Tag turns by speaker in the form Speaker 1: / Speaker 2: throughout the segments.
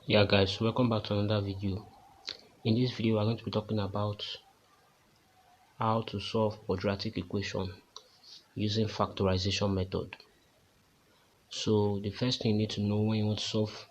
Speaker 1: Yeah guys, welcome back to another video. In this video we're going to be talking about how to solve quadratic equation using factorization method. So the first thing you need to know when you want to solve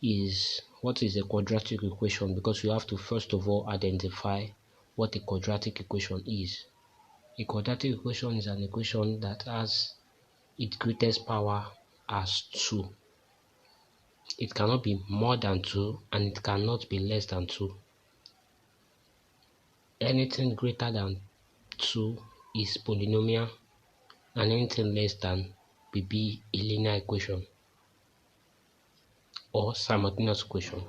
Speaker 1: is what is a quadratic equation, because you have to first of all identify what a quadratic equation is. A quadratic equation is an equation that has its greatest power as 2. It cannot be more than 2 and it cannot be less than 2. Anything greater than 2 is polynomial, and anything less than will be a linear equation or simultaneous equation.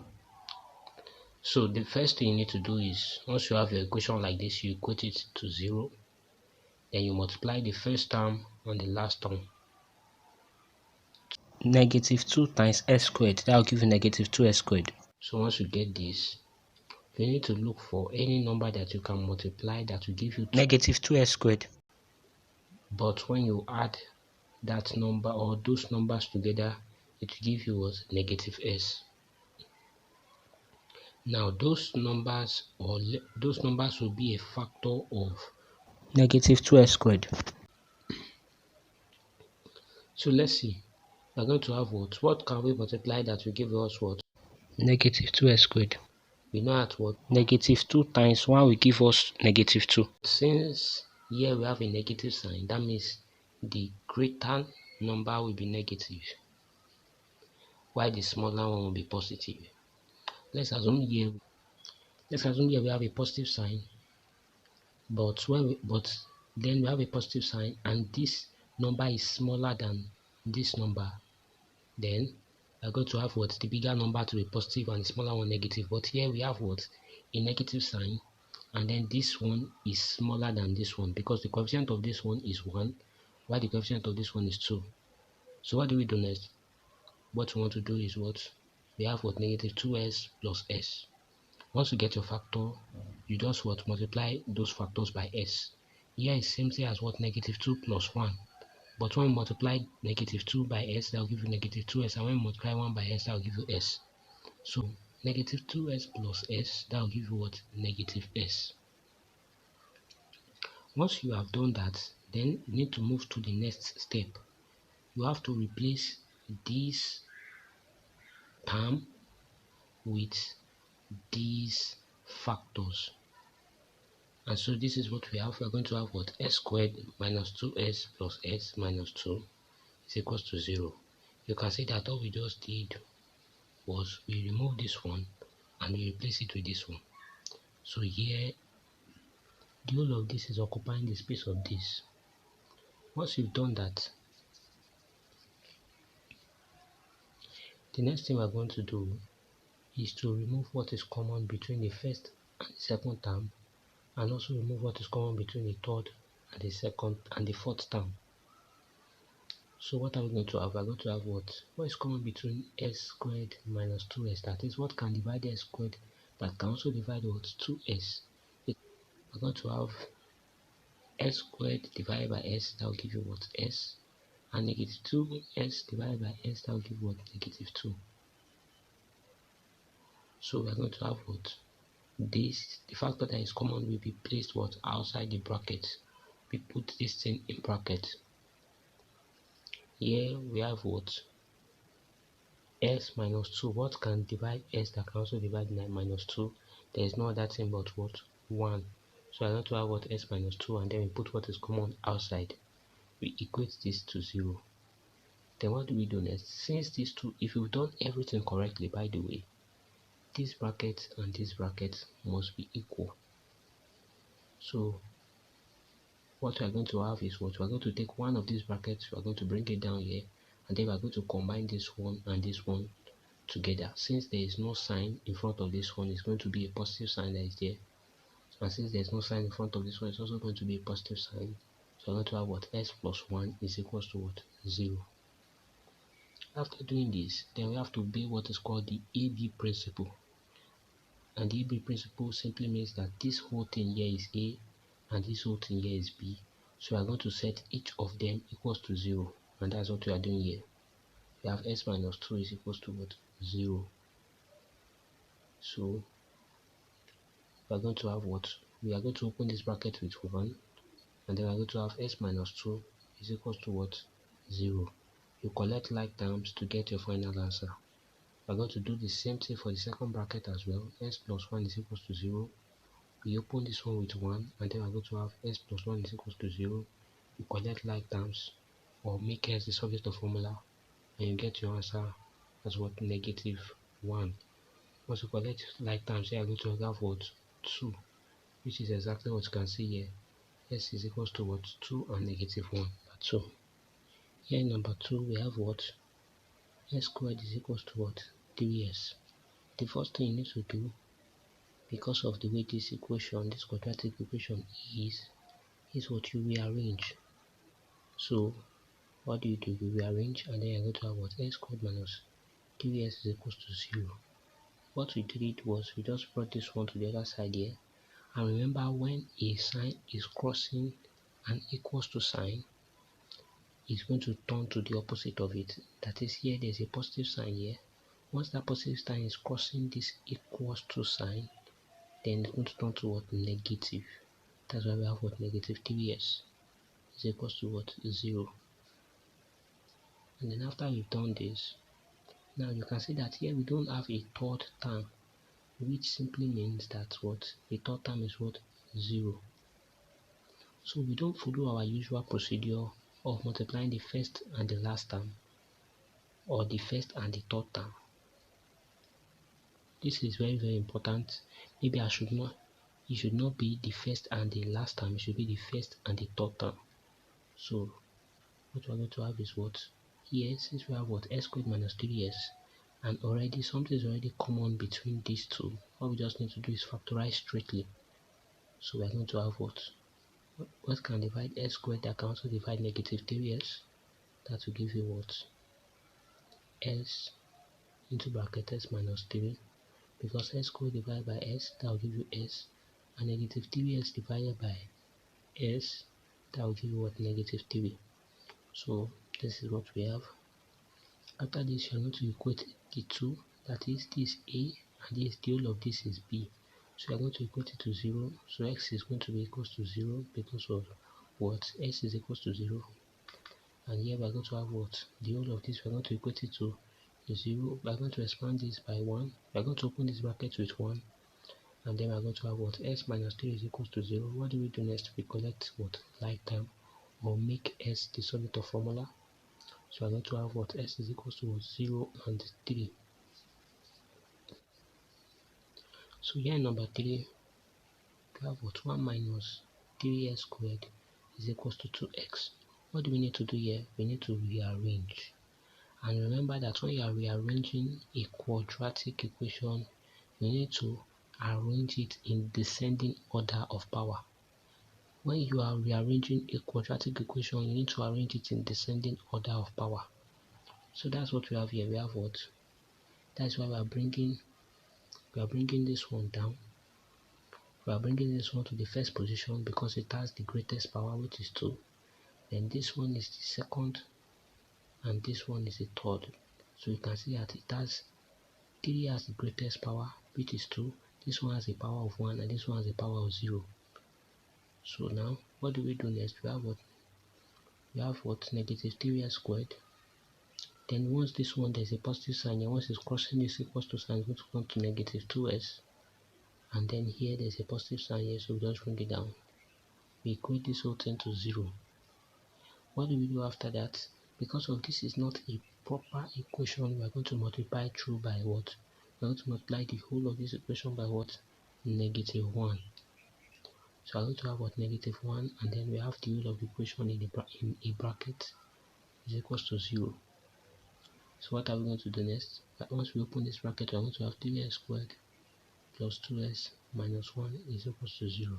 Speaker 1: So the first thing you need to do is, once you have your equation like this, you equate it to 0, then you multiply the first term and the last term. Negative 2 times s squared, that will give you negative 2s squared. So once you get this, you need to look for any number that you can multiply that will give you negative 2s squared. But when you add that number or those numbers together, it will give you what? Negative s. Now those numbers will be a factor of negative 2s squared. So let's see, we're going to have what can we multiply that will give us what? Negative 2s squared. We know at what? Negative 2 times 1 will give us negative 2. Since here we have a negative sign, that means the greater number will be negative, while the smaller one will be positive. Let's assume here we have a positive sign, but then we have a positive sign and this number is smaller than this number, then we're going to have what? The bigger number to be positive and the smaller one negative. But here we have what? A negative sign, and then this one is smaller than this one because the coefficient of this one is 1 while the coefficient of this one is 2. So what do we do next? What we want to do is what? We have what? Negative 2s plus s. Once you get your factor, you just what? Multiply those factors by s. Here is same thing as what? Negative 2 plus 1. But when you multiply negative 2 by s, that will give you negative 2s, and when you multiply 1 by s, that will give you s. So negative 2s plus s, that will give you what? Negative s. Once you have done that, then you need to move to the next step. You have to replace this term with these factors. And so this is what we have. We're going to have what? S squared minus 2s plus s minus 2 is equals to 0. You can see that all we just did was we remove this one and we replace it with this one. So here, the whole of this is occupying the space of this. Once you've done that, the next thing we're going to do is to remove what is common between the first and the second term, and also remove what is common between the third and the second and the fourth term. So what are we going to have? We're going to have what is common between s squared minus 2s, that is what can divide s squared but can also divide what? 2s. We're going to have s squared divided by s, that will give you what? S, and negative 2s divided by s, that will give what? Negative 2. So we're going to have what? This, the factor that is common will be placed what? Outside the bracket. We put this thing in bracket. Here we have what? S minus 2. What can divide s that can also divide minus 2? There is no other thing but what? 1. So I'm going to have what? S minus 2, and then we put what is common outside. We equate this to 0. Then what do we do next? Since these two, if you've done everything correctly, by the way, this bracket and this bracket must be equal. So what we are going to have is what? We are going to take one of these brackets, we are going to bring it down here, and then we are going to combine this one and this one together. Since there is no sign in front of this one, it's going to be a positive sign that is there, and since there is no sign in front of this one, it's also going to be a positive sign. So we're going to have what? S plus 1 is equals to what? 0. After doing this, then we have to obey what is called the AB principle. And the AB principle simply means that this whole thing here is A and this whole thing here is B. So we are going to set each of them equals to 0, and that's what we are doing here. We have s minus 2 is equals to what? 0. So we are going to have what? We are going to open this bracket with 1, and then we are going to have s minus 2 is equals to what? 0. You collect like terms to get your final answer. We are going to do the same thing for the second bracket as well. S plus 1 is equals to 0. We open this one with 1, and then we are going to have s plus 1 is equals to 0. You collect like terms or make s the subject of formula, and you get your answer as what? Negative 1. Once you collect like terms, you are going to have what? 2, which is exactly what you can see here. S is equals to what? 2 and negative 1. So here in number 2 we have what? S squared is equals to what? 3s. The first thing you need to do, because of the way this equation, this quadratic equation is what? You rearrange. So what do? You rearrange, and then you're going to have what? S squared minus 3s is equals to 0. What we did was we just brought this one to the other side here. And remember, when a sign is crossing an equals to sign, it's going to turn to the opposite of it. That is, here there's a positive sign here. Once that positive sign is crossing this equals to sign, then it's going to turn to what? Negative. That's why we have what? Negative 3s is equals to what? 0. And then after we've done this, now you can see that here we don't have a third term, which simply means that what? The third term is what? 0. So we don't follow our usual procedure of multiplying the first and the last term, or the first and the third term. This is very, very important. Maybe it should not be the first and the last term, it should be the first and the third term. So what we're going to have is what? Here, since we have what? S squared minus 3s, and already something is already common between these two. What we just need to do is factorize straightly. So we're going to have what can divide s squared that can also divide negative 3s? That will give you what? S into bracket s minus 3, because s squared divided by s, that will give you s, and negative 3s divided by s, that will give you what? Negative 3. So this is what we have. After this, you are going to equate the two, that is, this a and this, the whole of this is b. So you are going to equate it to 0. So x is going to be equals to 0 because of what? S is equals to 0. And here we are going to have what? The whole of this, we are going to equate it to 0. We are going to expand this by 1. We are going to open this bracket with 1. And then we are going to have what? S minus 3 is equals to 0. What do we do next? We collect what? Like term, or make s the subject of formula. So we are going to have what? S is equals to what? 0 and 3. So here in number 3, we have what? 1 minus 3s squared is equals to 2x. What do we need to do here? We need to rearrange. And remember that when you are rearranging a quadratic equation, you need to arrange it in descending order of power. When you are rearranging a quadratic equation, you need to arrange it in descending order of power. So that's what we have here. We have what? That's why we are bringing this one down. We are bringing this one to the first position because it has the greatest power, which is 2. Then this one is the second, and this one is the third. So you can see that it has 3 has the greatest power, which is 2. This one has a power of 1, and this one has a power of 0. So now, what do we do next? We have what? We have what? Negative 3s squared. Then once this one, there's a positive sign here. Once it's crossing this equals to sign, it's going to come to negative 2s. And then here, there's a positive sign here, so we just bring it down. We equate this whole thing to 0. What do we do after that? Because of this is not a proper equation, we are going to multiply through by what? We are going to multiply the whole of this equation by what? Negative 1. So I'm going to have what? Negative 1, and then we have the whole of the equation in a bracket is equals to 0. So what are we going to do next? Once we open this bracket, we're going to have 3s squared plus 2s minus 1 is equals to 0.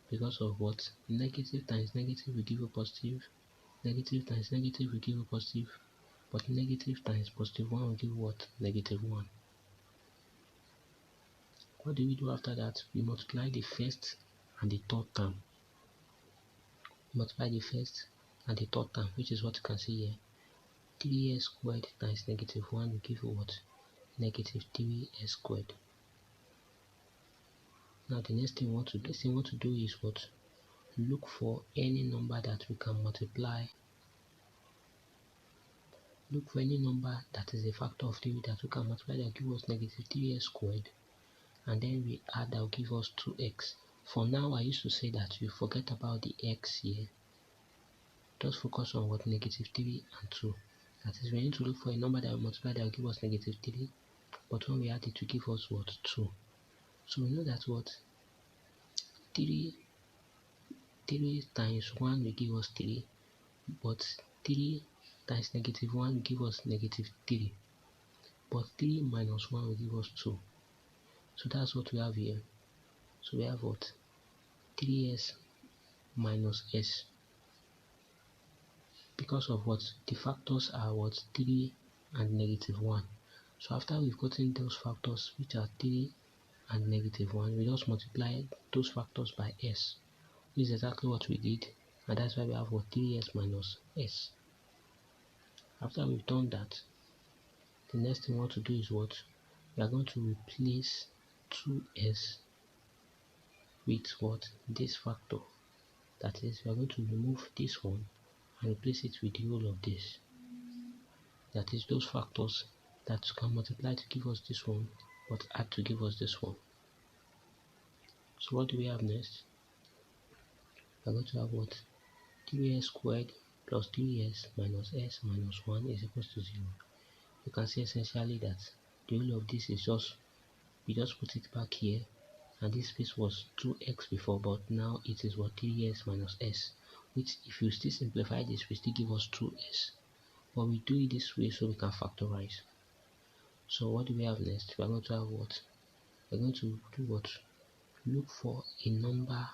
Speaker 1: Because of what? Negative times negative will give you positive. Negative times negative will give you positive. But negative times positive 1 will give you what? Negative 1. What do we do after that? We multiply the first and the third term. Multiply the first and the third term, which is what you can see here. 3s squared times negative 1 will give you what? negative 3s squared. Now the next thing we want to do is what? Look for any number that we can multiply. Look for any number that is a factor of 3 that we can multiply that will give us negative 3s squared, and then we add that will give us 2x. For now, I used to say that you forget about the x here. Just focus on what? Negative 3 and 2. That is, we need to look for a number that will multiply that will give us negative 3, but when we add it to give us what? 2. So we know that what? 3 times 1 will give us 3, but 3 times negative 1 will give us negative 3. But 3 minus 1 will give us 2. So that's what we have here. So we have what? 3s minus s. Because of what? The factors are what? 3 and negative 1. So after we've gotten those factors, which are 3 and negative 1, we just multiply those factors by s. This is exactly what we did, and that's why we have what? 3s minus s. After we've done that, the next thing we want to do is what? We are going to replace 2s with what? This factor. That is, we are going to remove this one and replace it with the whole of this. That is, those factors that can multiply to give us this one, but add to give us this one. So what do we have next? We are going to have what? 3s squared plus 3s minus s minus 1 is equals to 0. You can see essentially that the whole of this is just, we just put it back here, and this space was 2x before, but now it is what? 3s minus s, which if you still simplify this will still give us 2s, but we do it this way so we can factorize. So what do we have next? We are going to have what? We are going to do what? Look for a number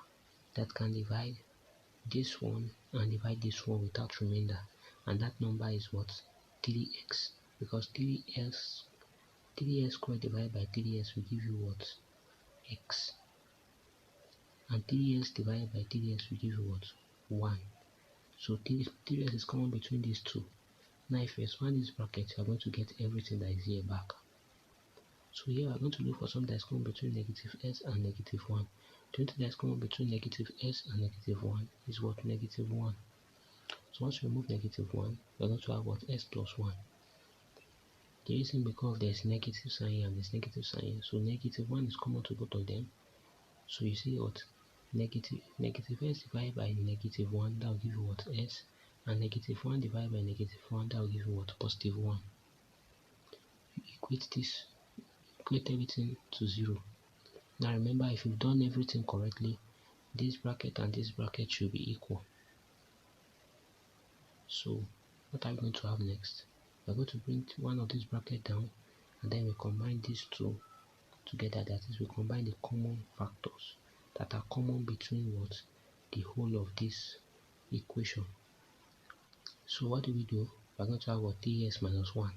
Speaker 1: that can divide this one and divide this one without remainder, and that number is what? 3x, because 3s squared divided by 3s will give you what? X, and 3s divided by 3s will give you what? 1. So 3s is common between these two. Now if you expand this bracket, you are going to get everything that is here back. So here we are going to look for something that is common between negative s and negative 1. The only thing that is common between negative s and negative 1 is what? Negative 1. So once we remove negative 1, we are going to have what? S plus 1. The reason because there is negative sign here and there is negative sign here, so negative 1 is common to both of them. So you see what? Negative s divided by negative 1, that will give you what? S, and negative 1 divided by negative 1, that will give you what? Positive 1. You equate everything to 0. Now remember, if you've done everything correctly, this bracket and this bracket should be equal. So what are we going to have next? We're going to bring one of these brackets down, and then we combine these two together. That is, we combine the common factors that are common between what? The whole of this equation. So what do? We're going to have what? 3s minus 1.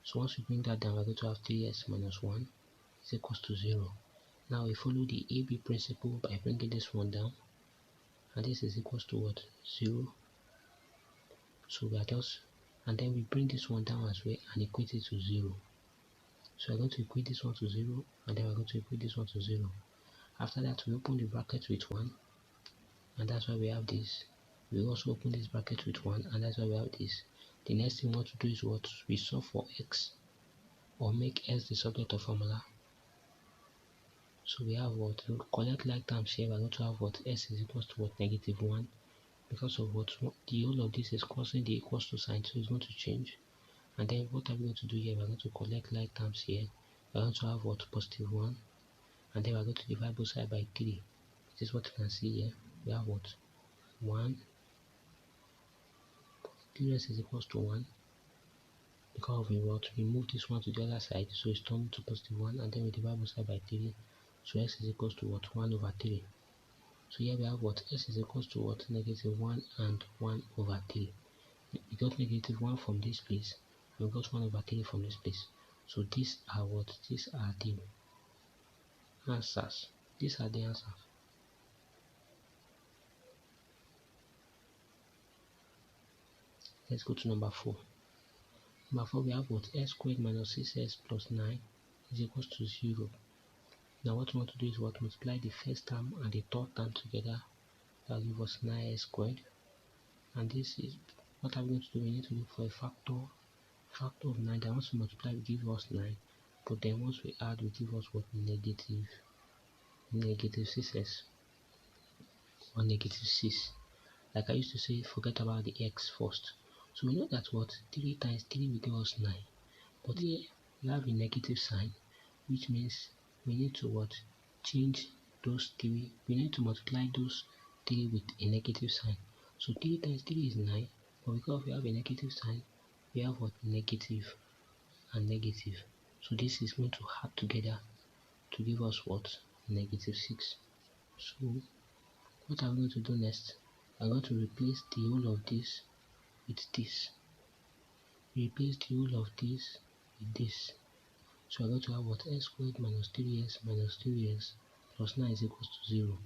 Speaker 1: So once we bring that down, we're going to have 3s minus 1 is equals to 0. Now we follow the AB principle by bringing this one down, and this is equals to what? 0. So we are just, and then we bring this one down as well and equate it to 0. So we're going to equate this one to 0, and then we're going to equate this one to 0. After that, we open the bracket with 1, and that's why we have this. We also open this bracket with 1, and that's why we have this. The next thing we want to do is what? We solve for x, or make s the subject of formula. So we have what? To collect like terms here, we're going to have what? S is equals to what? Negative 1. Because of what? The whole of this is crossing the equals to sign, so it's going to change. And then what are we going to do here? We're going to collect like terms here. We're going to have what? Positive 1. And then we're going to divide both sides by 3. This is what you can see here. We have what? 1. 3s is equals to 1. Because we what? We move this one to the other side, so it's turned to positive 1. And then we divide both sides by 3. So s is equals to what? 1 over 3. So here we have what? S is equals to what? Negative 1 and 1 over 3. We got negative 1 from this place, and we got 1 over 3 from this place. So these are what? These are the answers. These are the answers. Let's go to number 4. Number 4, we have what? S squared minus 6s plus 9 is equals to 0. Now what we want to do is what? Multiply the first term and the third term together. That will give us 9s squared. And this is, what are we going to do? We need to look for a factor of 9. That once we multiply will give us 9. But then once we add will give us what? Negative 6s or negative 6. Like I used to say, forget about the x first. So we know that what? 3 times 3 will give us 9. But here we have a negative sign, which means we need to what? Change those 3. We need to multiply those 3 with a negative sign. So 3 times 3 is 9. But because we have a negative sign, we have what? Negative and negative. So this is going to add together to give us what? Negative 6. So what are we going to do next? I'm going to replace the whole of this with this. Replace the whole of this with this. So I'm going to have what? S squared minus 3s plus 9 is equals to 0.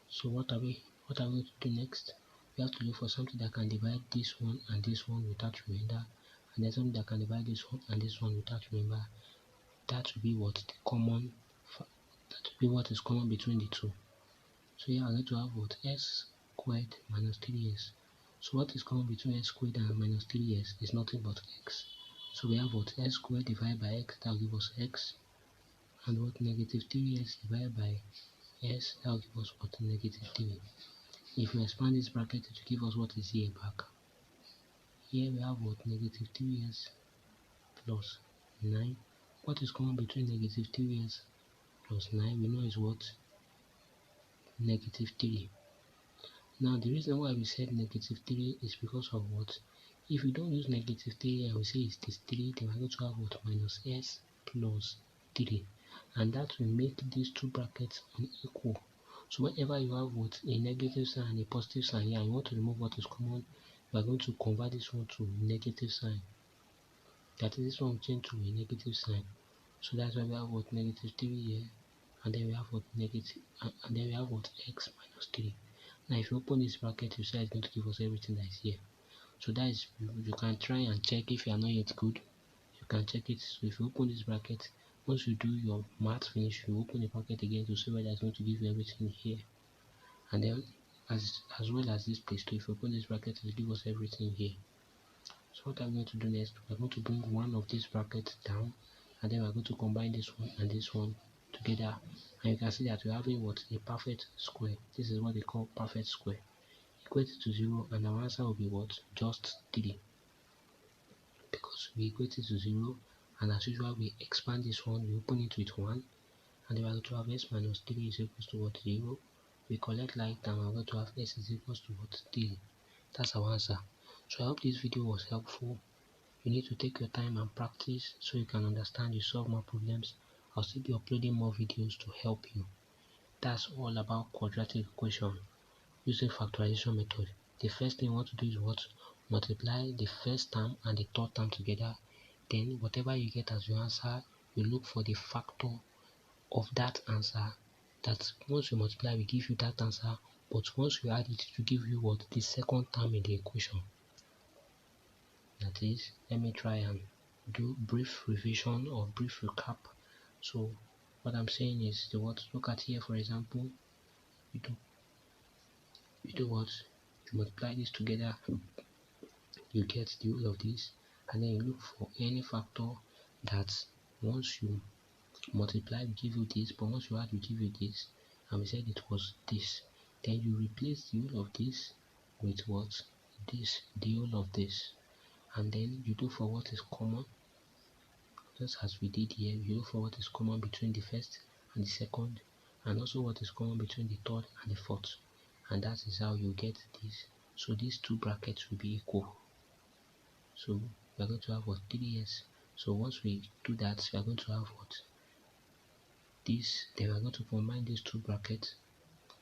Speaker 1: So what are we going to do next? We have to look for something that can divide this one and this one without remainder, and then something that can divide this one and this one without remainder. That will be what? That will be what is common between the two. So here I'm going to have what? S squared minus 3s. So what is common between s squared and minus 3s is nothing but x. So we have what? S squared divided by x, that will give us x. And what? Negative 3s divided by s, that will give us what? Negative 3. If we expand this bracket, it will give us what is here back. Here we have what? Negative 3s plus 9. What is common between negative 3s plus 9? We know is what? Negative 3. Now the reason why we said negative 3 is because of what? If we don't use negative 3 and we say it's this 3, then we're going to have what? Minus s plus 3. And that will make these two brackets unequal. So whenever you have what? A negative sign and a positive sign here, and you want to remove what is common, you are going to convert this one to negative sign. That is, this one will change to a negative sign. So that's why we have what? Negative 3 here, and then we have what? Negative, and then we have what? X minus 3. Now if you open this bracket, you see it's going to give us everything that is here. So that is, you can try and check. If you are not yet good, you can check it. So if you open this bracket, once you do your math finish, you open the bracket again to see whether it's going to give you everything here. And then as well as this place too, if you open this bracket, it will give us everything here. So what I'm going to do next, we're going to bring one of these brackets down, and then we're going to combine this one and this one together, and you can see that we're having what? A perfect square. This is what they call perfect square. Equate it to 0, and our answer will be what? Just 3. Because we equate it to 0, and as usual we expand this one, we open it with 1, and then we're going to have s minus 3 is equals to what? 0. We collect like that, and we're going to have s is equals to what? 3. That's our answer. So I hope this video was helpful. You need to take your time and practice so you can understand, you solve more problems. I'll still be uploading more videos to help you. That's all about quadratic equation using factorization method. The first thing you want to do is what? Multiply the first term and the third term together. Then whatever you get as your answer, you look for the factor of that answer. That once you multiply will give you that answer, but once you add it, it will give you what? The second term in the equation. That is, let me try and do brief revision or brief recap. So what I'm saying is the what? Look at here, for example, you do what? You multiply this together, you get the whole of this, and then you look for any factor that once you multiply will give you this, but once you add will give you this, and we said it was this. Then you replace the whole of this with what? This, the whole of this, and then you look for what is common. Just as we did here, you look for what is common between the first and the second, and also what is common between the third and the fourth, and that is how you get this. So these two brackets will be equal. So we are going to have what? 3s. So once we do that, we are going to have what? This. Then we are going to combine these two brackets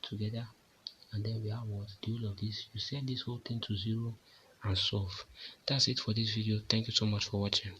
Speaker 1: together, and then we have what? The whole of this. You set this whole thing to 0 and solve. That's it for this video. Thank you so much for watching.